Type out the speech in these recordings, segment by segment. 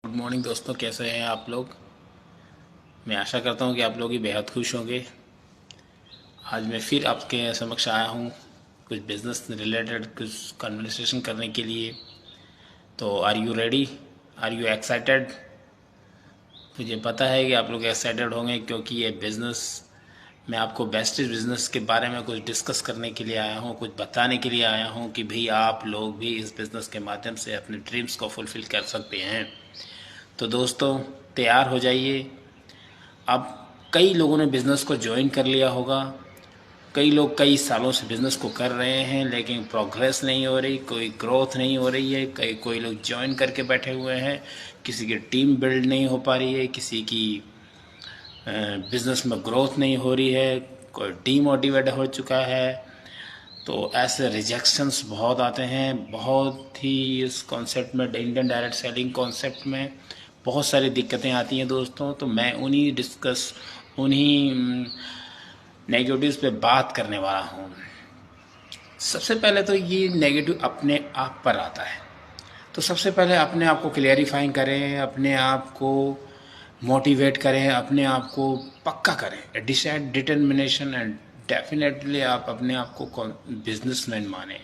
Good morning दोस्तों, कैसे हैं आप लोग। मैं आशा करता हूं कि आप लोग ही बेहद खुश होंगे। आज मैं फिर आपके समक्ष आया हूं कुछ बिज़नेस रिलेटेड कुछ कन्वर्सेशन करने के लिए। तो are you ready, are you excited. मुझे पता है कि आप लोग एक्साइटेड होंगे क्योंकि ये बिज़नेस, मैं आपको बेस्ट बिज़नेस के बारे में कुछ डिस्कस करने के लिए आया हूँ, कुछ बताने के लिए आया हूँ कि भाई आप लोग भी इस बिज़नेस के माध्यम से अपने ड्रीम्स को फुलफ़िल कर सकते हैं। तो दोस्तों तैयार हो जाइए। अब कई लोगों ने बिज़नेस को ज्वाइन कर लिया होगा, कई लोग कई सालों से बिज़नेस को कर रहे हैं लेकिन प्रोग्रेस नहीं हो रही, कोई ग्रोथ नहीं हो रही है। कोई लोग ज्वाइन करके बैठे हुए हैं, किसी की टीम बिल्ड नहीं हो पा रही है, किसी की बिज़नेस में ग्रोथ नहीं हो रही है, कोई डीमोटिवेट हो चुका है। तो ऐसे रिजेक्शंस बहुत आते हैं। बहुत ही इस कॉन्सेप्ट में, इंडियन डायरेक्ट सेलिंग कॉन्सेप्ट में बहुत सारी दिक्कतें आती हैं दोस्तों। तो मैं उन्हीं नेगेटिव्स पे बात करने वाला हूँ। सबसे पहले तो ये नेगेटिव अपने आप पर आता है। तो सबसे पहले अपने आप को क्लियरिफाइंग करें, अपने आप को मोटिवेट करें, अपने आप को पक्का करें, डिसाइड डिटर्मिनेशन एंड डेफिनेटली आप अपने आप को बिजनेसमैन माने।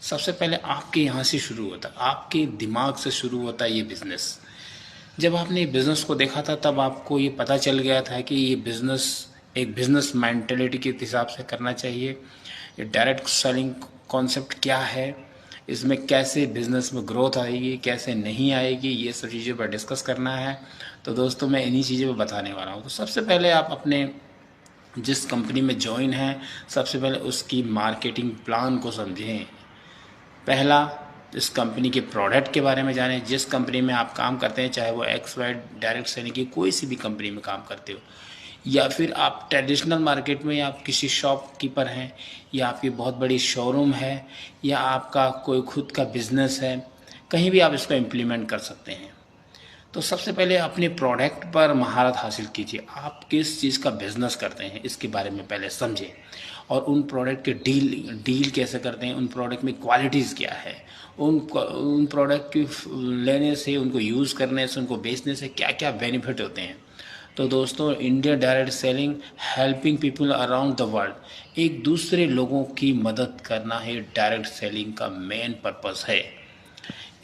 सबसे पहले आपके यहाँ से शुरू होता है, आपके दिमाग से शुरू होता है ये बिज़नेस। जब आपने बिज़नेस को देखा था तब आपको ये पता चल गया था कि ये बिज़नेस एक बिज़नेस मेंटेलिटी के हिसाब से करना चाहिए। ये डायरेक्ट सेलिंग कॉन्सेप्ट क्या है, इसमें कैसे बिज़नेस में ग्रोथ आएगी, कैसे नहीं आएगी, ये सब चीज़ों पर डिस्कस करना है। तो दोस्तों मैं इन्हीं चीज़ों पर बताने वाला हूँ। तो सबसे पहले आप अपने जिस कंपनी में ज्वाइन हैं, सबसे पहले उसकी मार्केटिंग प्लान को समझें। पहला, इस कंपनी के प्रोडक्ट के बारे में जानें। जिस कंपनी में आप काम करते हैं, चाहे वो एक्स वाई डायरेक्ट सेलिंग की कोई सी भी कंपनी में काम करते हो, या फिर आप ट्रेडिशनल मार्केट में, या आप किसी शॉपकीपर हैं, या आपकी बहुत बड़ी शोरूम है, या आपका कोई खुद का बिजनेस है, कहीं भी आप इसको इम्प्लीमेंट कर सकते हैं। तो सबसे पहले अपने प्रोडक्ट पर महारत हासिल कीजिए। आप किस चीज़ का बिजनेस करते हैं इसके बारे में पहले समझें, और उन प्रोडक्ट के डील कैसे करते हैं, उन प्रोडक्ट में क्वालिटीज़ क्या है, उन प्रोडक्ट की लेने से, उनको यूज़ करने से, उनको बेचने से क्या क्या बेनिफिट होते हैं। तो दोस्तों India direct selling helping people around the world, एक दूसरे लोगों की मदद करना ही डायरेक्ट सेलिंग का मेन पर्पस है।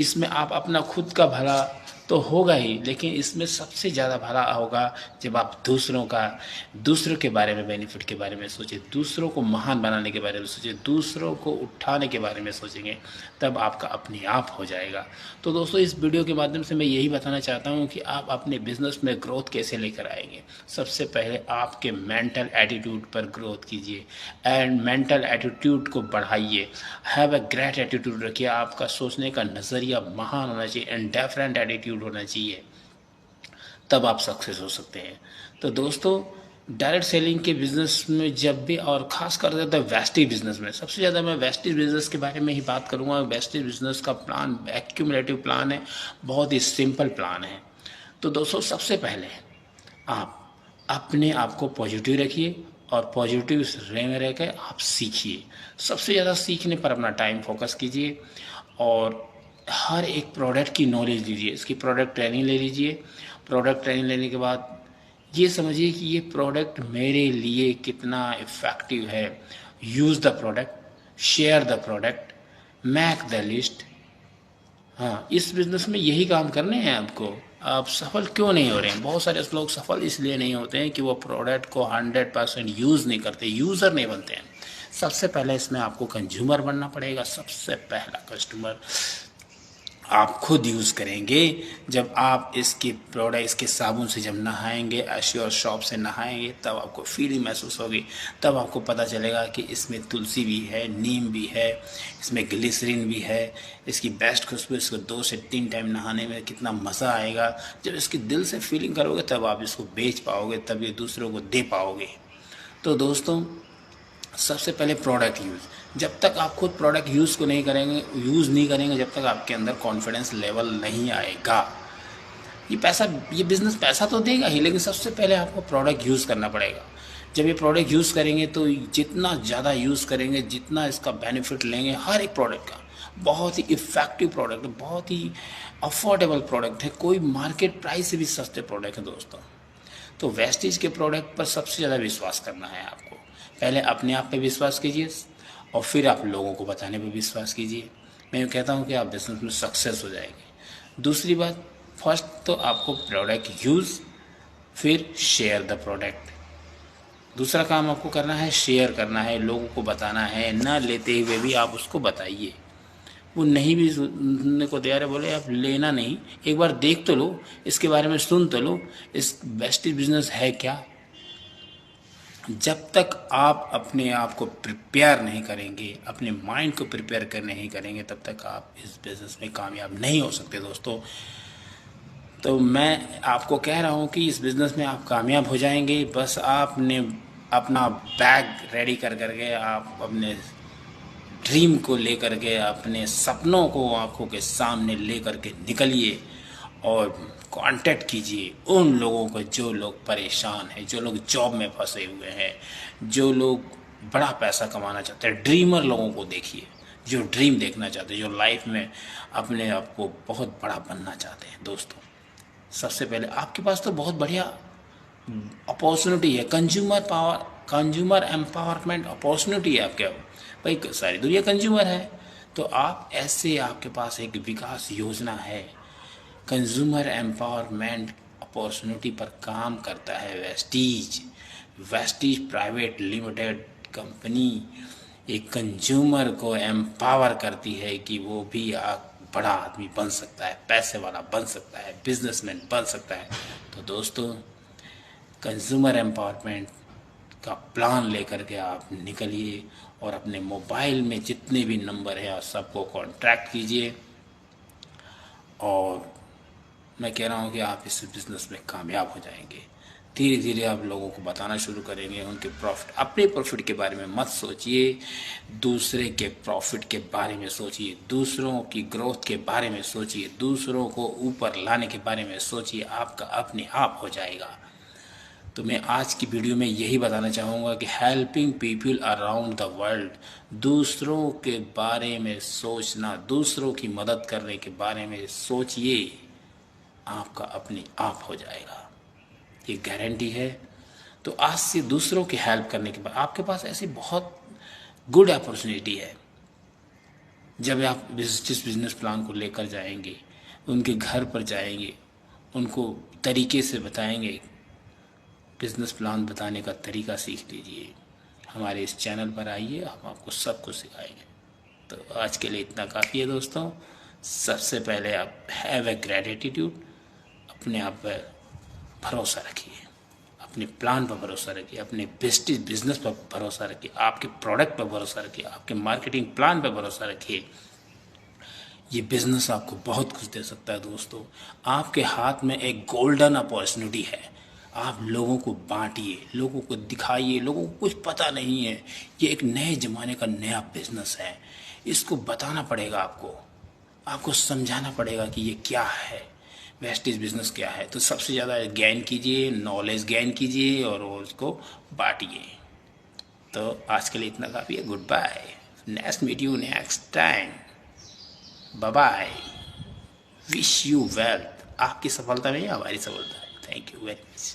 इसमें आप अपना खुद का भला तो होगा ही, लेकिन इसमें सबसे ज़्यादा भला होगा जब आप दूसरों के बारे में, बेनिफिट के बारे में सोचें, दूसरों को महान बनाने के बारे में सोचें, दूसरों को उठाने के बारे में सोचेंगे, तब आपका अपने आप हो जाएगा। तो दोस्तों इस वीडियो के माध्यम से मैं यही बताना चाहता हूँ कि आप अपने बिजनेस में ग्रोथ कैसे लेकर आएंगे। सबसे पहले आपके मेंटल एटीट्यूड पर ग्रोथ कीजिए एंड मेंटल एटीट्यूड को बढ़ाइए। हैव अ ग्रेट एटीट्यूड रखिए। आपका सोचने का नज़रिया महान होना चाहिए एंड डिफरेंट एटीट्यूड होना चाहिए, तब आप सक्सेस हो सकते हैं। तो दोस्तों डायरेक्ट सेलिंग के बिजनेस में जब भी, और खास कर देता है वेस्टेज बिजनेस में, सबसे ज़्यादा मैं वेस्टेज बिजनेस के बारे में ही बात करूँगा। वेस्टेज बिजनेस का प्लान एक्यूमुलेटिव प्लान है, बहुत ही सिंपल प्लान है। तो दोस्तों सबसे पहले आप अपने आप को पॉजिटिव रखिए, और पॉजिटिव में रह कर आप सीखिए। सबसे ज़्यादा सीखने पर अपना टाइम फोकस कीजिए, और हर एक प्रोडक्ट की नॉलेज लीजिए, इसकी प्रोडक्ट ट्रेनिंग ले लीजिए। प्रोडक्ट ट्रेनिंग लेने के बाद ये समझिए कि ये प्रोडक्ट मेरे लिए कितना इफ़ेक्टिव है। Use the product, share the product, make the list. हाँ, इस बिज़नेस में यही काम करने हैं आपको। आप सफल क्यों नहीं हो रहे हैं? बहुत सारे लोग सफल इसलिए नहीं होते हैं कि वो प्रोडक्ट को 100% यूज़ नहीं करते, यूज़र नहीं बनते हैं। सबसे पहले इसमें आपको कंज्यूमर बनना पड़ेगा। सबसे पहला कस्टमर आप खुद यूज़ करेंगे। जब आप इसके साबुन से जब नहाएंगे, एश्योर शॉप से नहाएंगे, तब आपको फीलिंग महसूस होगी। तब आपको पता चलेगा कि इसमें तुलसी भी है, नीम भी है, इसमें ग्लिसरीन भी है, इसकी बेस्ट खुशबू, इसको 2 से 3 टाइम नहाने में कितना मज़ा आएगा। जब इसकी दिल से फीलिंग करोगे तब आप इसको बेच पाओगे, तब ये दूसरों को दे पाओगे। तो दोस्तों सबसे पहले प्रोडक्ट यूज़। जब तक आप खुद प्रोडक्ट यूज़ नहीं करेंगे, जब तक आपके अंदर कॉन्फिडेंस लेवल नहीं आएगा। ये बिज़नेस पैसा तो देगा ही, लेकिन सबसे पहले आपको प्रोडक्ट यूज़ करना पड़ेगा। जब ये प्रोडक्ट यूज़ करेंगे तो जितना ज़्यादा यूज़ करेंगे, जितना इसका बेनिफिट लेंगे हर एक प्रोडक्ट का, बहुत ही इफ़ेक्टिव प्रोडक्ट, बहुत ही अफोर्डेबल प्रोडक्ट है, कोई मार्केट प्राइस से भी सस्ते प्रोडक्ट हैं दोस्तों। तो वेस्टीज के प्रोडक्ट पर सबसे ज़्यादा विश्वास करना है आपको। पहले अपने आप पे विश्वास कीजिए और फिर आप लोगों को बताने पे विश्वास कीजिए। मैं यूँ कहता हूँ कि आप बिजनेस में सक्सेस हो जाएंगे। दूसरी बात, फर्स्ट तो आपको प्रोडक्ट यूज़, फिर शेयर द प्रोडक्ट। दूसरा काम आपको करना है, शेयर करना है, लोगों को बताना है, ना लेते हुए भी आप उसको बताइए। वो नहीं भी सुनने को तैयार है, बोले आप लेना नहीं, एक बार देख तो लो, इसके बारे में सुन तो लो, इस वेस्टेज बिजनेस है क्या। जब तक आप अपने आप को प्रिपेयर नहीं करेंगे, अपने माइंड को प्रिपेयर कर नहीं करेंगे, तब तक आप इस बिज़नेस में कामयाब नहीं हो सकते दोस्तों। तो मैं आपको कह रहा हूँ कि इस बिज़नेस में आप कामयाब हो जाएंगे। बस आपने अपना बैग रेडी कर करके आप अपने ड्रीम को लेकर के, अपने सपनों को आंखों के सामने लेकर के निकलिए और कांटेक्ट कीजिए उन लोगों को जो लोग परेशान हैं, जो लोग जॉब में फंसे हुए हैं, जो लोग बड़ा पैसा कमाना चाहते हैं। ड्रीमर लोगों को देखिए जो ड्रीम देखना चाहते हैं, जो लाइफ में अपने आप को बहुत बड़ा बनना चाहते हैं दोस्तों। सबसे पहले आपके पास तो बहुत बढ़िया अपॉर्चुनिटी है, कंज्यूमर एम्पावरमेंट अपॉर्चुनिटी है आपके। भाई सारी दुनिया कंज्यूमर है, तो आप ऐसे, आपके पास एक विकास योजना है, कंज्यूमर एम्पावरमेंट अपॉर्चुनिटी पर काम करता है वेस्टीज प्राइवेट लिमिटेड कंपनी एक कंज्यूमर को एम्पावर करती है कि वो भी बड़ा आदमी बन सकता है, पैसे वाला बन सकता है, बिजनेसमैन बन सकता है। तो दोस्तों, कंज्यूमर एम्पावरमेंट का प्लान लेकर के आप निकलिए और अपने मोबाइल में जितने भी नंबर हैं सबको कॉन्टैक्ट कीजिए। और मैं कह रहा हूँ कि आप इस बिज़नेस में कामयाब हो जाएंगे। धीरे धीरे आप लोगों को बताना शुरू करेंगे उनके प्रॉफिट। अपने प्रॉफिट के बारे में मत सोचिए, दूसरे के प्रॉफिट के बारे में सोचिए, दूसरों की ग्रोथ के बारे में सोचिए, दूसरों को ऊपर लाने के बारे में सोचिए। आपका अपने आप हो जाएगा। तो मैं आज की वीडियो में यही बताना चाहूँगा कि helping people around the world, दूसरों के बारे में सोचना, दूसरों की मदद करने के बारे में सोचिए, आपका अपने आप हो जाएगा, ये गारंटी है। तो आज से दूसरों की हेल्प करने के बाद आपके पास ऐसी बहुत गुड अपॉर्चुनिटी है। जब आप जिस बिजनेस प्लान को लेकर जाएंगे, उनके घर पर जाएंगे, उनको तरीके से बताएंगे, बिजनेस प्लान बताने का तरीका सीख लीजिए। हमारे इस चैनल पर आइए, हम आपको सब कुछ सिखाएंगे। तो आज के लिए इतना काफ़ी है दोस्तों। सबसे पहले आप हैव ए ग्रेटिट्यूड, अपने आप पर भरोसा रखिए, अपने प्लान पर भरोसा रखिए, अपने बिजनेस पर भरोसा रखिए, आपके प्रोडक्ट पर भरोसा रखिए, आपके मार्केटिंग प्लान पर भरोसा रखिए। ये बिजनेस आपको बहुत कुछ दे सकता है दोस्तों। आपके हाथ में एक गोल्डन अपॉर्चुनिटी है। आप लोगों को बांटिए, लोगों को दिखाइए। लोगों को कुछ पता नहीं है, ये एक नए ज़माने का नया बिजनेस है, इसको बताना पड़ेगा आपको समझाना पड़ेगा कि ये क्या है, वेस्टेज बिजनेस क्या है। तो सबसे ज़्यादा गेन कीजिए, नॉलेज गेन कीजिए और उसको बांटिए। तो आज के लिए इतना काफ़ी है। Good bye, next meet you next time, bye bye, wish you wealth. आपकी सफलता में हमारी सफलता है। Thank you very much.